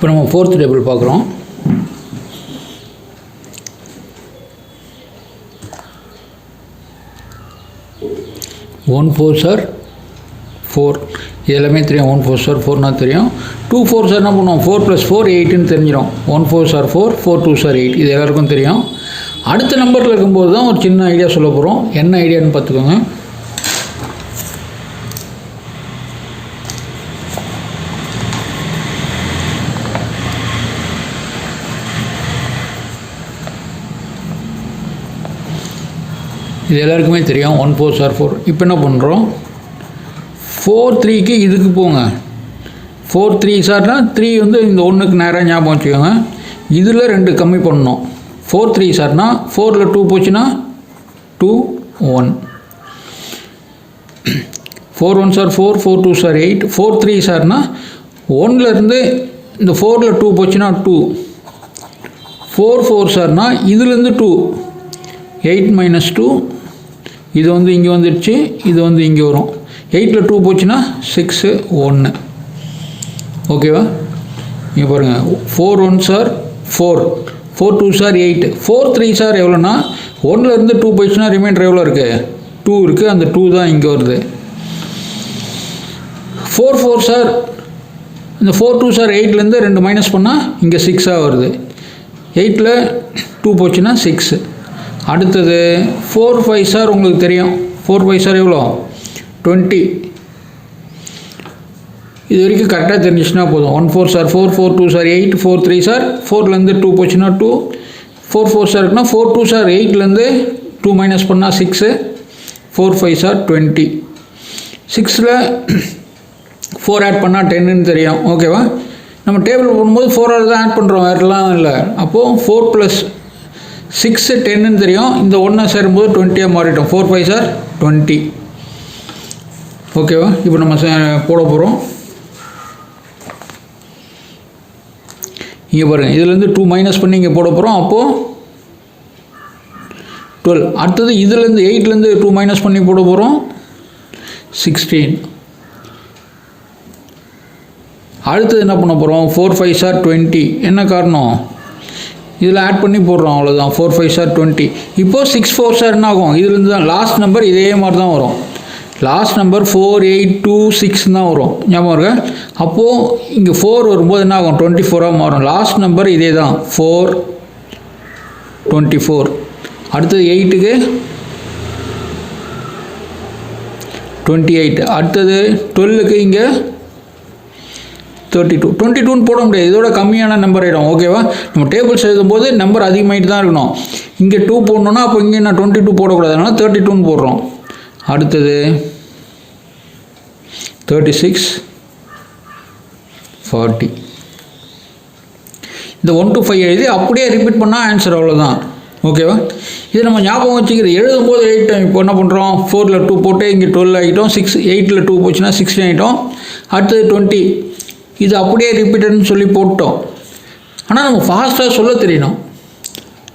இப்போ நம்ம fourth table பார்க்குறோம். ஒன் ஃபோர் சார் ஃபோர், இது எல்லாமே தெரியும். 1 4 சார் 4னா தெரியும். 2 4 சார் என்ன பண்ணுவோம், 4 + 4 8ன்னு தெரிஞ்சிடும். 1 4 சார் 4, 4 2 சார் 8, இது எல்லாருக்கும் தெரியும். அடுத்த நம்பரில் இருக்கும்போது தான் ஒரு சின்ன ஐடியா சொல்ல போகிறோம். என்ன ஐடியான்னு பார்த்துக்கோங்க. இது எல்லாருக்குமே தெரியும். 1 4 சார் 4. இப்போ என்ன பண்ணுறோம், 4 3க்கு இதுக்கு போங்க. 4 3 சார்னா 3 வந்து இந்த 1க்கு நேராக ஞாபகம் வச்சுக்கோங்க. இதில் 2 கம்மி பண்ணணும். 4 3 சார்னா 4ல் 2 போச்சுன்னா 2 1. 4 1 சார் 4, 4 2 சார் 8. 4 3 சார்னா 1லேருந்து இந்த 4ல் 2 போச்சுன்னா 2. 4 4 சார்னா இதுலேருந்து 2, 8 - 2. இது வந்து இங்கே வந்துடுச்சு, இது வந்து இங்கே வரும். 8ல் 2 போச்சுன்னா 6 1. ஓகேவா? இங்கே பாருங்கள், 4 1 சார் 4, 4 2 சார் 8. 4 3 சார் எவ்வளோனா 1லேருந்து 2 போயிடுச்சுன்னா ரிமைண்டர் எவ்வளோ இருக்குது, 2 இருக்குது. அந்த 2 தான் இங்கே வருது. 4 4 சார், இந்த 4 2 சார் 8லேருந்து 2 மைனஸ் பண்ணால் இங்கே 6ஆக வருது. 8ல் 2 போச்சுன்னா 6. அடுத்தது 4 5 சார் உங்களுக்கு தெரியும். 4 5 சார் எவ்வளோ, 20. இது வரைக்கும் கரெக்டாக தெரிஞ்சிச்சுன்னா போதும். 1 4 சார் 4, 4 2 சார் 8, 4 3 சார் 4லேருந்து 2 போச்சுன்னா 2. 4 4 சார் இருக்குன்னா 4 2 சார் 8லேருந்து 2 மைனஸ் பண்ணால் 6. 4 5 சார் 20. 6ல் 4 ஆட் பண்ணால் 10ன்னு தெரியும். ஓகேவா? நம்ம டேபிள் போடும்போது 4 தான் ஆட் பண்ணுறோம், வேறுலாம் இல்லை. அப்போது 4 + 6 10ன்னு தெரியும். இந்த 1 சேரும்போது 20ஆக மாறிட்டோம். 4 5 சார் 20. ஓகேவா? இப்போ நம்ம போட போகிறோம். இங்கே பாருங்கள், இதுலேருந்து 2 மைனஸ் பண்ணி இங்கே போட போகிறோம். அப்போது 12. அடுத்தது இதுலேருந்து 8லேருந்து 2 மைனஸ் பண்ணி போட போகிறோம். 16. அடுத்தது என்ன பண்ண போகிறோம், 4 5 சார் 20. என்ன காரணம், இதில் ஆட் பண்ணி போடுறோம், அவ்வளோதான். 4 5 சார் 20. இப்போது 6 4 சார் என்ன ஆகும், இதுலேருந்து தான் லாஸ்ட் நம்பர் இதே மாதிரி தான் வரும். லாஸ்ட் நம்பர் 4 8 2 6 தான் வரும், ஞாபகம் இருக்கா? அப்போது இங்கே 4 வரும்போது என்ன ஆகும், 24ஆக மாறும். லாஸ்ட் நம்பர் இதே தான், 4 24. அடுத்தது 8க்கு 28. அடுத்தது 12க்கு இங்கே 32. 22ன்னு போட முடியாது, இதோட கம்மியான நம்பர் ஆகிடும். ஓகேவா? நம்ம டேபிள்ஸ் எழுதும்போது நம்பர் அதிகமாகிட்டு தான் இருக்கணும். இங்கே 2 போடணுன்னா அப்போ இங்கே நான் 22 போடக்கூடாது, அதனால் 32ன்னு போடுறோம். அடுத்தது 36 40. இந்த 1 to 5 எழுதி அப்படியே ரிப்பீட் பண்ணால் ஆன்சர் அவ்வளோதான். ஓகேவா? இது நம்ம ஞாபகம் வச்சுக்கிறது. எழுதும்போது எழுதிட்டோம். இப்போ என்ன பண்ணுறோம், 4ல் 2 போட்டு இங்கே 12 ஆகிட்டோம். 8ல் 2 போச்சுன்னா 16 ஆகிட்டோம். அடுத்தது 20. இது அப்படியே ரிப்பீட்டட்னு சொல்லி போட்டோம். ஆனால் நம்ம ஃபாஸ்ட்டாக சொல்ல தெரியணும்.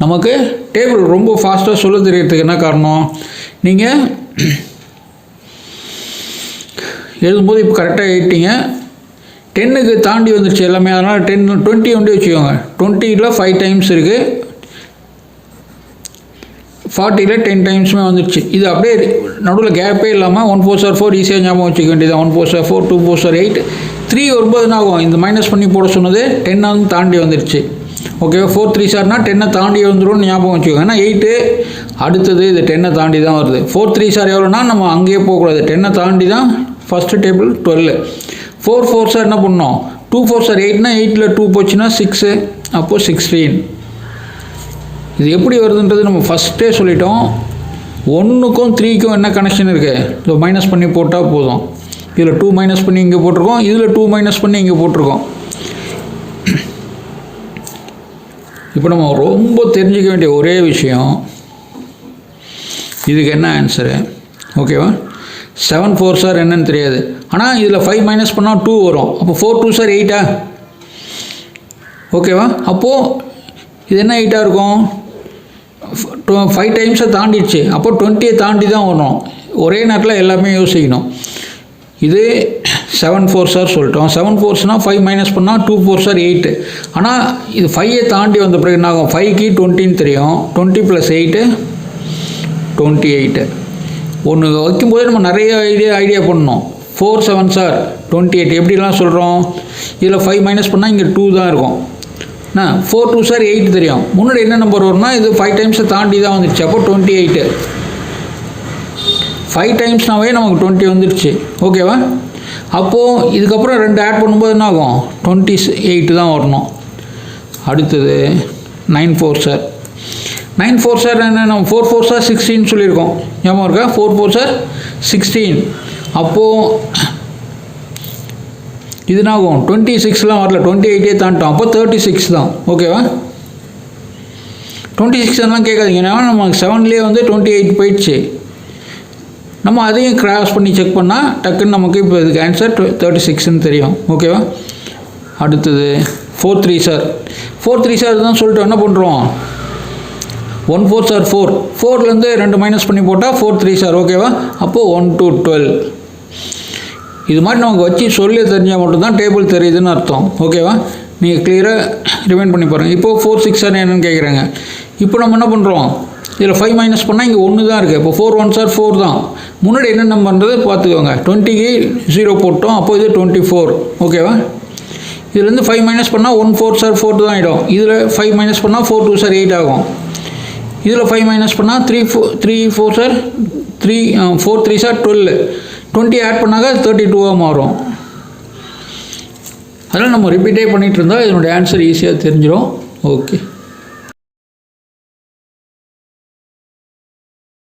நமக்கு டேபிள் ரொம்ப ஃபாஸ்ட்டாக சொல்ல தெரியறதுக்கு என்ன காரணம், நீங்கள் எழுதும்போது இப்போ கரெக்டாக எழுதிட்டீங்க. 10க்கு தாண்டி வந்துடுச்சு எல்லாமே, அதனால் 20 வந்து வச்சுக்கோங்க. 20ல் 5 டைம்ஸ் இருக்குது, 40ல் 10 டைம்ஸுமே வந்துடுச்சு. இது அப்படியே நடுவில் கேப்பே இல்லாமல் 1 4 சார் 4 ஈஸியாக ஞாபகம் வச்சுக்க வேண்டியதான். 1 4 சார் 4, 2 4 சார் 8. 3 வரும்போது என்ன ஆகும், இந்த மைனஸ் பண்ணி போட சொன்னது 10 தாண்டி வந்துடுச்சு. ஓகேவா? 4 3 சார்னா 10 தாண்டி வந்துடும், ஞாபகம் வச்சுக்கோங்க. ஏன்னா 8 அடுத்தது இது 10 தாண்டி தான் வருது. 4 3 சார் எவ்வளோனா நம்ம அங்கேயே போகக்கூடாது, 10 தாண்டி தான் ஃபஸ்ட்டு டேபிள் 12. 4 4 சார் என்ன பண்ணோம், 2 4 சார் 8னா 8ல் 2 போச்சுன்னா 6, அப்போது 16. இது எப்படி வருதுன்றது நம்ம ஃபஸ்ட்டே சொல்லிட்டோம். 1க்கும் 3க்கும் என்ன கனெக்ஷன் இருக்குது, ஸோ மைனஸ் பண்ணி போட்டால் போதும். இதில் 2 மைனஸ் பண்ணி இங்கே போட்டிருக்கோம், இதில் 2 மைனஸ் பண்ணி இங்கே போட்டிருக்கோம். இப்போ நம்ம ரொம்ப தெரிஞ்சிக்க வேண்டிய ஒரே விஷயம், இதுக்கு என்ன ஆன்சரு. ஓகேவா? 7 4 சார் என்னன்னு தெரியாது, ஆனால் இதில் 5 மைனஸ் பண்ணால் 2 வரும். அப்போ 4 2 சார் 8ஆ? ஓகேவா? அப்போது இது என்ன 8ஆக இருக்கும், 5 டைம்ஸை தாண்டிடுச்சு. அப்போ 20 தாண்டி தான் வரணும். ஒரே நேரத்தில் எல்லாமே யோசிக்கணும். இது 7 4 சார் சொல்லிட்டோம். 7 4ஸ்னால் 5 மைனஸ் பண்ணால் 2 4 சார் 8. ஆனால் இது 5ஐ தாண்டி வந்த பிறகு என்ன ஆகும்? 5க்கு 20ன்னு தெரியும். 20 + 8 28. ஒன்று வைக்கும்போது நம்ம நிறைய ஐடியா பண்ணணும். 4 7 சார் 28 எப்படிலாம் சொல்கிறோம்? இதில் 5 மைனஸ் பண்ணால் இங்கே 2 தான் இருக்கும். 4 2 சார் 8 தெரியும். முன்னாடி என்ன நம்பர் வரும்னா இது 5 டைம்ஸை தாண்டி தான் வந்துடுச்சு. அப்போ 28. 5 டைம்ஸ்னாவே நமக்கு 20 வந்துடுச்சு. ஓகேவா? அப்போது இதுக்கப்புறம் 2 ஆட் பண்ணும்போது என்ன ஆகும்? 28 தான் வரணும். அடுத்தது 9 4 சார். 9 4 சார் என்ன? நம்ம 4 4 சார் 16 சொல்லியிருக்கோம். ஞாபகம் இருக்கா? 4 4 சார் 16. அப்போது இது என்ன ஆகும்? 26லாம் வரல, 28 தாண்டிட்டோம். அப்போ 36 தான். ஓகேவா? 26 எல்லாம் கேட்காதீங்க. ஏன்னா நமக்கு 7லேயே வந்து 28 போயிடுச்சு. நம்ம அதையும் கிராஸ் பண்ணி செக் பண்ணால் டக்குன்னு நமக்கு இப்போ இதுக்கு ஆன்சர் 36ன்னு தெரியும். ஓகேவா? அடுத்தது 4 3 சார். 4 3 சார் தான் சொல்லிட்டு என்ன பண்ணுறோம்? 1 4 சார் 4. 4லேருந்து 2 மைனஸ் பண்ணி போட்டால் 4 3 சார். ஓகேவா? அப்போது 1 2 12. இது மாதிரி நமக்கு வச்சு சொல்லி தெரிஞ்சால் மட்டும்தான் டேபிள் தெரியுதுன்னு அர்த்தம். ஓகேவா? நீங்கள் கிளியராக ரிமைண்ட் பண்ணி பாருங்கள். இப்போது 4 6 சார் என்னென்னு கேட்குறாங்க. இப்போ நம்ம என்ன பண்ணுறோம்? இதில் 5 மைனஸ் பண்ணால் இங்கே 1 தான் இருக்குது. இப்போ 4 1 சார் 4 தான். முன்னாடி என்ன நம்பர்ன்றது பார்த்துக்கோங்க. 20க்கு 0 போட்டோம். அப்போ இது 24. ஓகேவா? இதுலேருந்து 5 மைனஸ் பண்ணால் 1 4 சார் 4 தான் ஆகிடும். இதில் 5 மைனஸ் பண்ணால் 4 2 சார் 8 ஆகும். இதில் 5 மைனஸ் பண்ணால் 3 4 சார் 4 3 சார் 12. 20 ஆட் பண்ணாக்க 32ஆக மாறும். அதனால் நம்ம ரிப்பீட்டே பண்ணிகிட்டு இருந்தால் இதனுடைய ஆன்சர் ஈஸியாக தெரிஞ்சிடும். ஓகே.